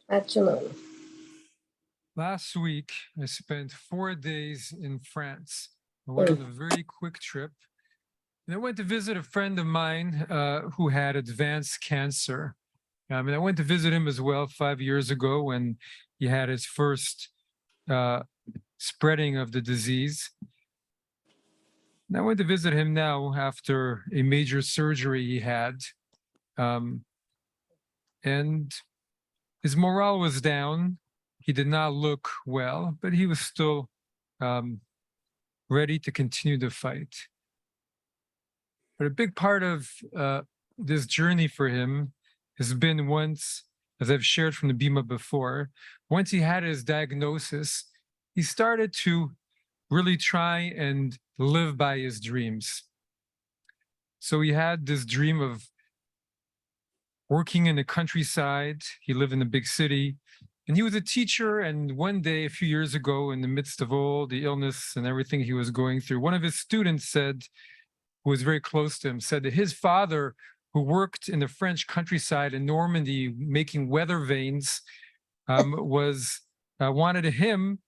Absolutely. Last week, I spent 4 days in France. I went on Mm. a very quick trip. And I went to visit a friend of mine who had advanced cancer. And I went to visit him as well 5 years ago when he had his first uh, spreading of the disease. And I went to visit him now after a major surgery he had. Um, and his morale was down. He did not look well, but he was still um, ready to continue the fight. But a big part of this journey for him has been once, as I've shared from the Bima before, once he had his diagnosis, he started to really try and live by his dreams. So he had this dream of working in the countryside. He lived in a big city. And he was a teacher. And one day, a few years ago, in the midst of all the illness and everything he was going through, one of his students said, who was very close to him, said that his father, who worked in the French countryside in Normandy making weather vanes, was wanted him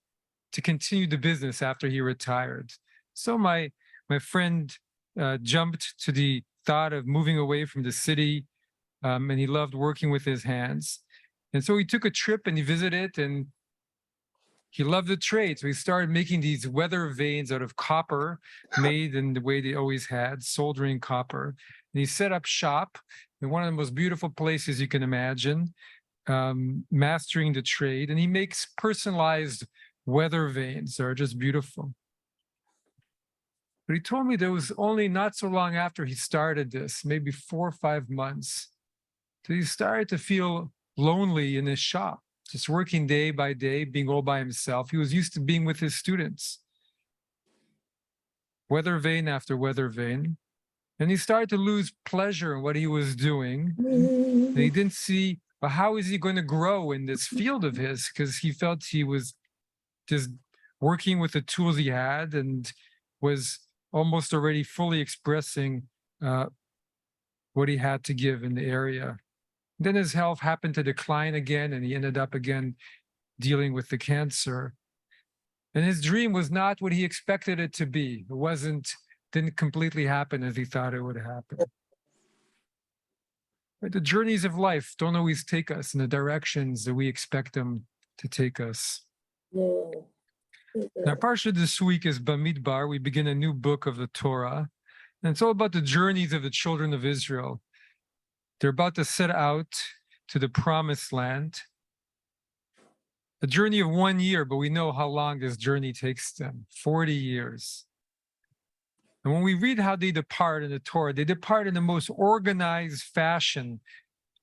to continue the business after he retired. So my friend jumped to the thought of moving away from the city, and he loved working with his hands. And so he took a trip and he visited, and he loved the trade. So he started making these weather vanes out of copper, made in the way they always had, soldering copper. And he set up shop in one of the most beautiful places you can imagine, mastering the trade. And he makes personalized weather vanes that are just beautiful. But he told me there was only not so long after he started this, maybe 4 or 5 months, that he started to feel lonely in his shop, just working day by day, being all by himself. He was used to being with his students, weather vane after weather vane. And he started to lose pleasure in what he was doing. And he didn't see, well, how is he going to grow in this field of his? Because he felt he was just working with the tools he had and was almost already fully expressing what he had to give in the area. Then his health happened to decline again, and he ended up again dealing with the cancer. And his dream was not what he expected it to be. Didn't completely happen as he thought it would happen. But the journeys of life don't always take us in the directions that we expect them to take us. No. Now, Parsha this week is Bamidbar. We begin a new book of the Torah. And it's all about the journeys of the children of Israel. They're about to set out to the promised land. A journey of 1 year, but we know how long this journey takes them, 40 years. And when we read how they depart in the Torah, they depart in the most organized fashion.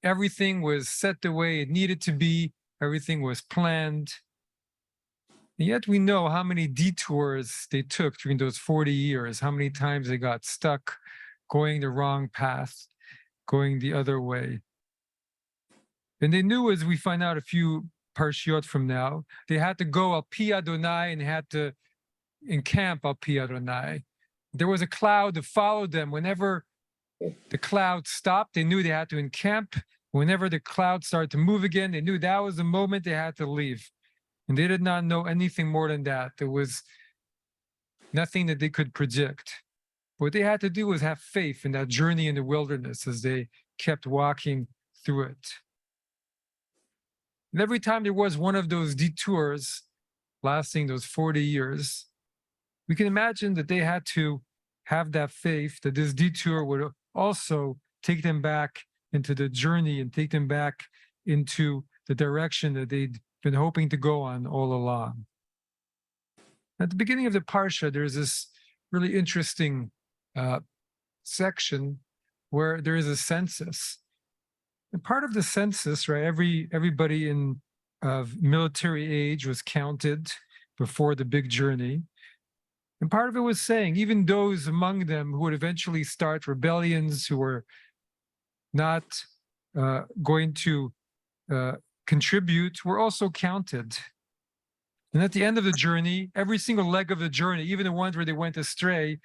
Everything was set the way it needed to be. Everything was planned. And yet we know how many detours they took during those 40 years, how many times they got stuck going the wrong path, going the other way. And they knew, as we find out a few parshiot from now, they had to go al pi Adonai and had to encamp al pi Adonai. There was a cloud that followed them. Whenever the cloud stopped, they knew they had to encamp. Whenever the cloud started to move again, they knew that was the moment they had to leave. And they did not know anything more than that. There was nothing that they could predict. What they had to do was have faith in that journey in the wilderness as they kept walking through it. And every time there was one of those detours lasting those 40 years, we can imagine that they had to have that faith that this detour would also take them back into the journey and take them back into the direction that they'd been hoping to go on all along. At the beginning of the Parsha, there's this really interesting section where there is a census. And part of the census, right, everybody of military age was counted before the big journey. And part of it was saying, even those among them who would eventually start rebellions, who were not going to contribute, were also counted. And at the end of the journey, every single leg of the journey, even the ones where they went astray,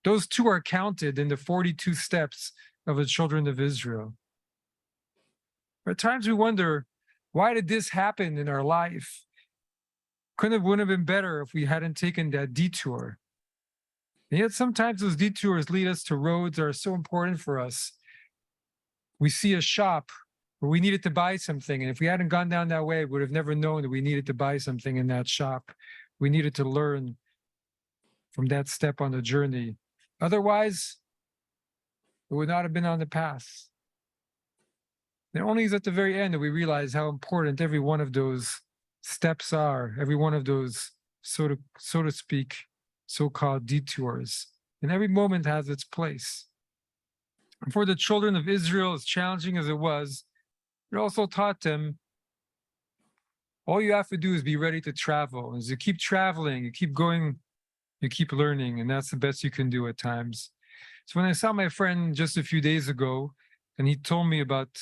those two are counted in the 42 steps of the children of Israel. At times we wonder, Why did this happen in our life? Wouldn't have been better if we hadn't taken that detour. And yet sometimes those detours lead us to roads that are so important for us. We see a shop where we needed to buy something, and if we hadn't gone down that way, we would have never known that we needed to buy something in that shop. We needed to learn from that step on the journey. Otherwise, it would not have been on the path. And only is at the very end that we realize how important every one of those steps are, every one of those, so to speak, so-called detours. And every moment has its place. And for the children of Israel, as challenging as it was, it also taught them all you have to do is be ready to travel. As you keep traveling, you keep going, you keep learning, and that's the best you can do at times. So when I saw my friend just a few days ago, and he told me about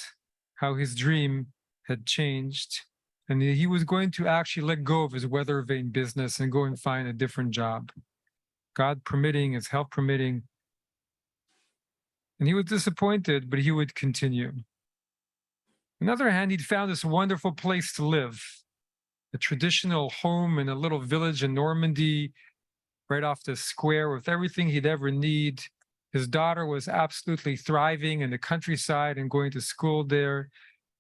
how his dream had changed, and he was going to actually let go of his weather vane business and go and find a different job, God permitting, his health permitting. And he was disappointed, but he would continue. On the other hand, he'd found this wonderful place to live, a traditional home in a little village in Normandy, right off the square with everything he'd ever need. His daughter was absolutely thriving in the countryside and going to school there.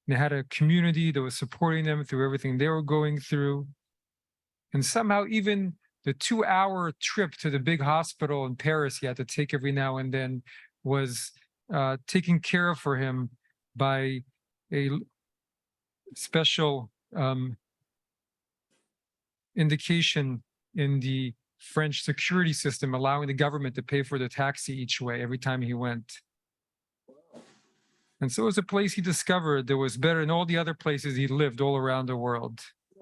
And they had a community that was supporting them through everything they were going through. And somehow even the 2-hour trip to the big hospital in Paris he had to take every now and then was taken care of for him by a special indication in the French security system, allowing the government to pay for the taxi each way every time he went. And so it was a place he discovered that was better than all the other places he lived all around the world.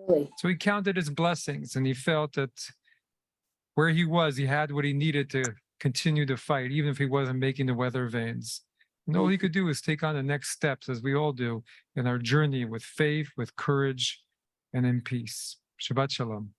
Really? So he counted his blessings, and he felt that where he was, he had what he needed to continue to fight, even if he wasn't making the weather vanes. And all he could do is take on the next steps, as we all do, in our journey with faith, with courage, and in peace. Shabbat Shalom.